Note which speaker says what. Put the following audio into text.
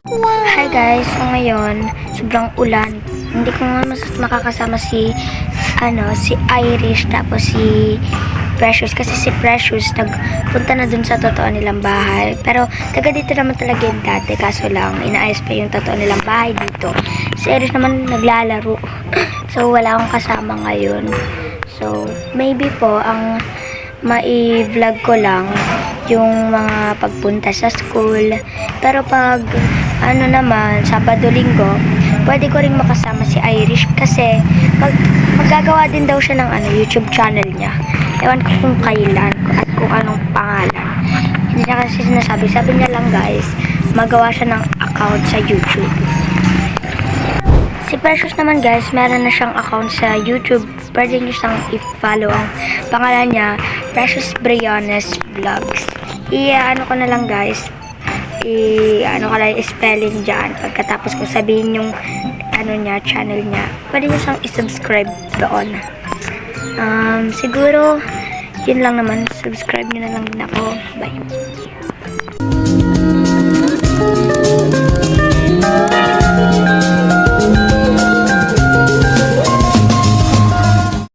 Speaker 1: Hi guys, so ngayon, sobrang ulan. Hindi ko nga makakasama si Irish tapos si Precious kasi si Precious nagpunta na dun sa totoo nilang bahay. Pero taga dito naman talaga yung dati, kaso lang inaayos pa yung totoo nilang bahay dito. Si Irish naman naglalaro. So wala akong kasama ngayon. So maybe po ang mai-vlog ko lang yung mga pagpunta sa school. Pero pag naman, Sabado, Linggo, pwede ko ring makasama si Irish kasi maggagawa din daw siya ng YouTube channel niya. Ewan ko kung kailan at kung anong pangalan. Hindi niya kasi sinasabi. Sabi niya lang guys, magawa siya ng account sa YouTube. Si Precious naman guys, meron na siyang account sa YouTube. Pwede niyo siyang i-follow. Ang pangalan niya, Precious Briones Vlogs. Ano ko na lang guys, spelling dyan. Pagkatapos ko sabihin yung channel niya, pwede niyo siyang i-subscribe doon. Siguro, yun lang naman. Subscribe niyo na lang din ako. Bye.